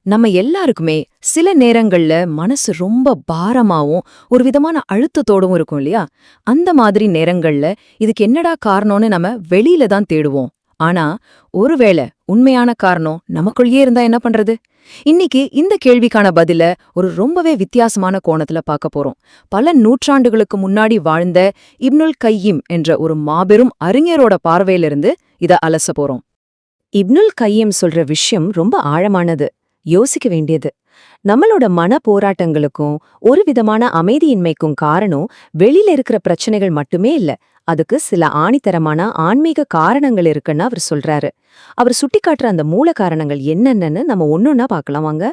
நம்ம எல்லாருக்குமே சில நேரங்கள்ல மனசு ரொம்ப பாரமாவும் ஒரு விதமான அழுத்தத்தோடும் இருக்கும் இல்லையா? அந்த மாதிரி நேரங்கள்ல இதுக்கு என்னடா காரணம்னு நம்ம வெளியில தான் தேடுவோம். ஆனா ஒருவேளை உண்மையான காரணம் நமக்குள்ளேயே இருந்தா என்ன பண்றது? இன்னைக்கு இந்த கேள்விக்கான பதில ஒரு ரொம்பவே வித்தியாசமான கோணத்துல பார்க்க போறோம். பல நூற்றாண்டுகளுக்கு முன்னாடி வாழ்ந்த இப்னுல் கையிம் என்ற ஒரு மாபெரும் அறிஞரோட பார்வையிலிருந்து இத அலச போறோம். இப்னுல் கையிம் சொல்ற விஷயம் ரொம்ப ஆழமானது, யோசிக்க வேண்டியது. நம்மளோட மன போராட்டங்களுக்கும் ஒரு விதமான அமைதியின்மைக்கும் காரணம் வெளியில இருக்கிற பிரச்சனைகள் மட்டுமே இல்ல, அதுக்கு சில ஆணித்தரமான ஆன்மீக காரணங்கள் இருக்குன்னு அவர் சொல்றாரு. அவர் சுட்டிக்காட்டுற அந்த மூல காரணங்கள் என்னென்னு நம்ம ஒன்னொன்னா பார்க்கலாம் வாங்க.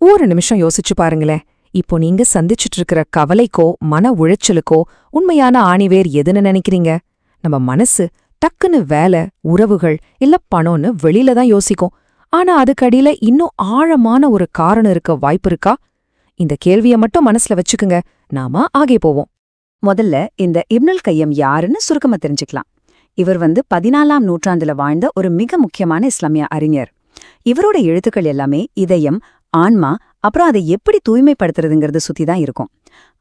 ஒரு நிமிஷம் யோசிச்சு பாருங்களேன். இப்போ நீங்க சந்திச்சுட்டு இருக்கிற கவலைக்கோ மன உளைச்சலுக்கோ உண்மையான ஆணிவேர் எதுன்னு நினைக்கிறீங்க? நம்ம மனசு டக்குன்னு வேலை, உறவுகள் இல்ல பணம்னு வெளியில தான் யோசிக்கும். ஆனா அதுக்கடியில இன்னும் ஆழமான ஒரு காரணம் இருக்க வாய்ப்பு இருக்கா? இந்த கேள்விய மட்டும் மனசுல வச்சுக்குங்க, நாம ஆகே போவோம். முதல்ல இந்த இப்னுல் கையம் யாருன்னு சுருக்கமா தெரிஞ்சுக்கலாம். இவர் 14ஆம் நூற்றாண்டுல வாழ்ந்த ஒரு மிக முக்கியமான இஸ்லாமிய அறிஞர். இவரோட எழுத்துக்கள் எல்லாமே இதயம், ஆன்மா, அப்புறம் அதை எப்படி தூய்மைப்படுத்துறதுங்கிறது சுத்தி தான் இருக்கும்.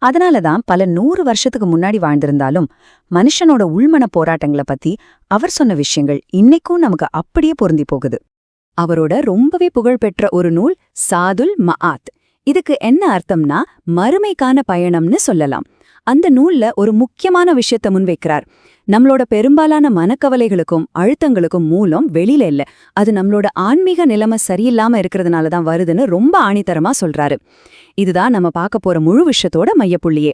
அதனாலதான் பல 100 வருஷத்துக்கு முன்னாடி வாழ்ந்திருந்தாலும் மனுஷனோட உள்மன போராட்டங்களை பத்தி அவர் சொன்ன விஷயங்கள் இன்னைக்கும் நமக்கு அப்படியே பொருந்தி போகுது. அவரோட ரொம்பவே புகழ்பெற்ற ஒரு நூல் சாதுல் மஆத். இதுக்கு என்ன அர்த்தம்னா மறுமைக்கான பயணம்னு சொல்லலாம். அந்த நூல்ல ஒரு முக்கியமான விஷயத்த முன்வைக்கிறார். நம்மளோட பெரும்பாலான மனக்கவலைகளுக்கும் அழுத்தங்களுக்கும் மூலம் வெளியில இல்ல, அது நம்மளோட ஆன்மீக நிலைமை சரியில்லாம இருக்கிறதுனால தான் வருதுன்னு ரொம்ப ஆணித்தரமா சொல்றாரு. இதுதான் நம்ம பார்க்க போற முழு விஷயத்தோட மையப்புள்ளியே.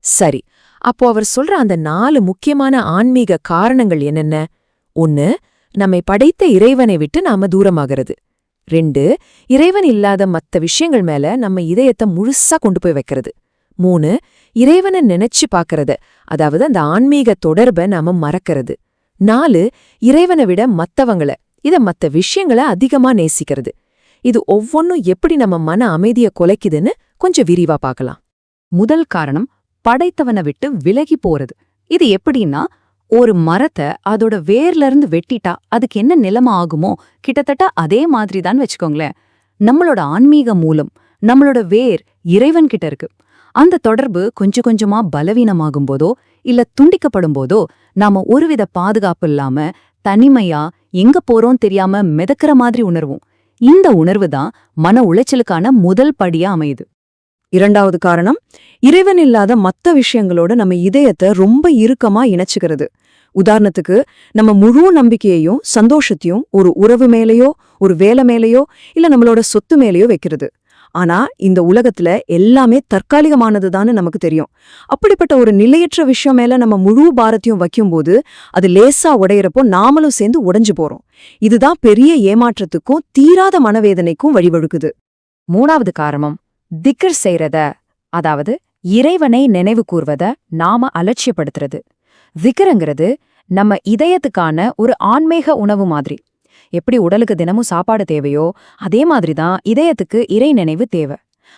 சரி, அப்போ அவர் சொல்ற அந்த 4 முக்கியமான ஆன்மீக காரணங்கள் என்னென்ன? 1, நம்மை படைத்த இறைவனை விட்டு நாம தூரமாகிறது. 2, இறைவன் இல்லாத மத்த விஷயங்கள் மேல நம்ம இதயத்தை முழுசா கொண்டு போய் வைக்கிறது. 3, இறைவனை நினைச்சு பாக்கறது, அதாவது அந்த ஆன்மீக தொடர்பை நாம மறக்கிறது. 4, இறைவனை விட மத்த விஷயங்களை அதிகமா நேசிக்கிறது. இது ஒவ்வொன்னும் எப்படி நம்ம மன அமைதியை குலைக்குதுன்னு கொஞ்சம் விரிவா பார்க்கலாம். முதல் காரணம் படைத்தவனை விட்டு விலகி போறது. இது எப்படின்னா, ஒரு மரத்தை அதோட வேர்ல இருந்து வெட்டிட்டா அதுக்கு என்ன நிலைமை ஆகுமோ கிட்டத்தட்ட அதே மாதிரி தான் வச்சுக்கோங்களேன். நம்மளோட ஆன்மீக மூலம், நம்மளோட வேர் இறைவன் கிட்ட இருக்கு. அந்த தொடர்பு கொஞ்சம் கொஞ்சமா பலவீனமாகும் போதோ இல்ல துண்டிக்கப்படும் போதோ நாம ஒருவித பாதுகாப்பு இல்லாம தனிமையா எங்க போறோம் தெரியாம மிதக்கிற மாதிரி உணர்வோம். இந்த உணர்வு தான் மன உளைச்சலுக்கான முதல் படியா அமையுது. 2வது காரணம், இறைவன் இல்லாத மத்த விஷயங்களோட நம்ம இதயத்தை ரொம்ப இறுக்கமா இணைச்சுக்கிறது. உதாரணத்துக்கு, நம்ம முழு நம்பிக்கையையும் சந்தோஷத்தையும் ஒரு உறவு மேலேயோ ஒரு வேலை மேலேயோ இல்ல நம்மளோட சொத்து மேலேயோ வைக்கிறது. ஆனா இந்த உலகத்துல எல்லாமே தற்காலிகமானதுதான்னு நமக்கு தெரியும். அப்படிப்பட்ட ஒரு நிலையற்ற விஷயம் மேல நம்ம முழு பாரத்தையும் வைக்கும்போது அது லேசா உடையறப்போ நாமளும் சேர்ந்து உடைஞ்சு போறோம். இதுதான் பெரிய ஏமாற்றத்துக்கும் தீராத மனவேதனைக்கும் வழிவகுக்குது. 3வது காரணம் திக்ர் செய்யறத, அதாவது இறைவனை நினைவு கூர்வத நாம அலட்சியப்படுத்துறது. திக்ருங்கிறது நம்ம இதயத்துக்கான ஒரு ஆன்மீக உணவு மாதிரி. எப்படி உடலுக்கு தினமும் சாப்பாடு தேவையோ அதே மாதிரிதான் இதயத்துக்கு இறை நினைவு தேவை.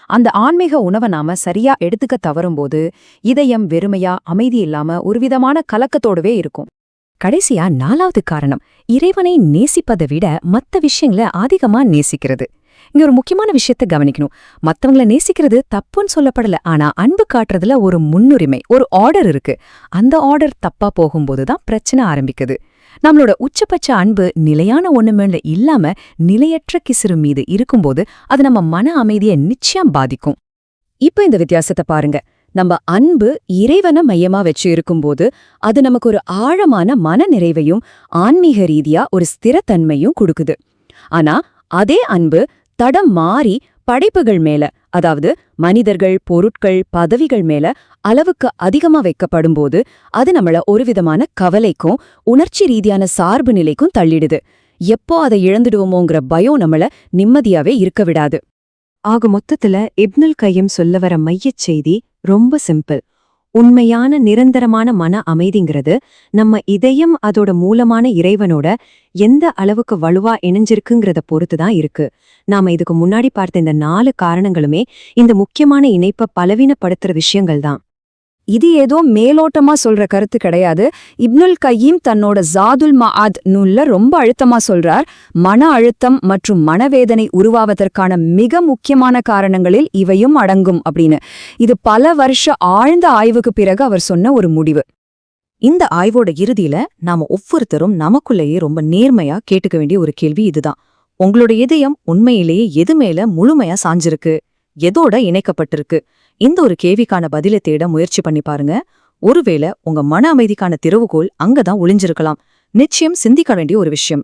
அந்த ஆன்மீக உணவை நாம சரியா எடுத்துக்க தவறும்போது இதயம் வெறுமையா அமைதி இல்லாம ஒரு விதமான கலக்கத்தோடவே இருக்கும். கடைசியா 4வது காரணம், இறைவனை நேசிப்பதை விட மத்த விஷயங்களை அதிகமா நேசிக்கிறது. இங்க ஒரு முக்கியமான விஷயத்த கவனிக்கணும். மத்தவங்கள நேசிக்கிறது தப்புன்னு சொல்லப்படல, ஆனா அன்பு காட்டுறதுல ஒரு முன்னுரிமை, ஒரு ஆர்டர் இருக்கு. அந்த ஆர்டர் தப்பா போகும்போதுதான் பிரச்சனை ஆரம்பிக்குது. நம்மளோட உச்சபட்ச அன்பு நிலையான ஒண்ணுமேல இல்லாம நிலையற்ற கிசுறு மீது இருக்கும்போது அது நம்ம மன அமைதியை நிச்சயம் பாதிக்கும். இப்ப இந்த வித்தியாசத்தை பாருங்க. நம்ம அன்பு இறைவனை மையமா வச்சு இருக்கும்போது அது நமக்கு ஒரு ஆழமான மன நிறைவையும் ஆன்மீக ரீதியா ஒரு ஸ்திரத்தன்மையும் கொடுக்குது. ஆனா அதே அன்பு தடம் மாறி படைப்புகள் மேல, அதாவது மனிதர்கள், பொருட்கள், பதவிகள் மேல அளவுக்கு அதிகமா வைக்கப்படும்போது அது நம்மள ஒரு விதமான கவலைக்கும் உணர்ச்சி ரீதியான சார்பு நிலைக்கும் தள்ளிடுது. எப்போ அதை இழந்துடுவோமோங்கிற பயம் நம்மள நிம்மதியாவே இருக்க விடாது. ஆக மொத்தத்துல இப்னுல் கையம் சொல்ல வர மையச் செய்தி ரொம்ப சிம்பிள். உண்மையான நிரந்தரமான மன அமைதிங்கிறது நம்ம இதயம் அதோட மூலமான இறைவனோட எந்த அளவுக்கு வலுவா இணைஞ்சிருக்குங்கிறத பொறுத்துதான் இருக்கு. நாம இதுக்கு முன்னாடி பார்த்த இந்த 4 காரணங்களுமே இந்த முக்கியமான இணைப்பை பலவீனப்படுத்துற விஷயங்கள் தான். இது ஏதோ மேலோட்டமா சொல்ற கருத்து கிடையாது. இப்னுல் கையீம் தன்னோட ஜாதுல் மஆத் நூல்ல ரொம்ப அழுத்தமா சொல்றார். மன அழுத்தம் மற்றும் மனவேதனை உருவாவதற்கான மிக முக்கியமான காரணங்களில் இவையும் அடங்கும் அப்படின்னு. இது பல வருஷ ஆழ்ந்த ஆய்வுக்கு பிறகு அவர் சொன்ன ஒரு முடிவு. இந்த ஆய்வோட இறுதியில நாம ஒவ்வொருத்தரும் நமக்குள்ளேயே ரொம்ப நேர்மையா கேட்டுக்க வேண்டிய ஒரு கேள்வி இதுதான். உங்களோட இதயம் உண்மையிலேயே எது மேல முழுமையா சாஞ்சிருக்கு, எதோட இணைக்கப்பட்டிருக்கு? இந்த ஒரு கேள்விக்கான பதிலை தேட முயற்சி பண்ணி பாருங்க. ஒருவேளை உங்க மன அமைதிக்கான திறவுகோல் அங்கதான் ஒளிஞ்சிருக்கலாம். நிச்சயம் சிந்திக்க வேண்டிய ஒரு விஷயம்.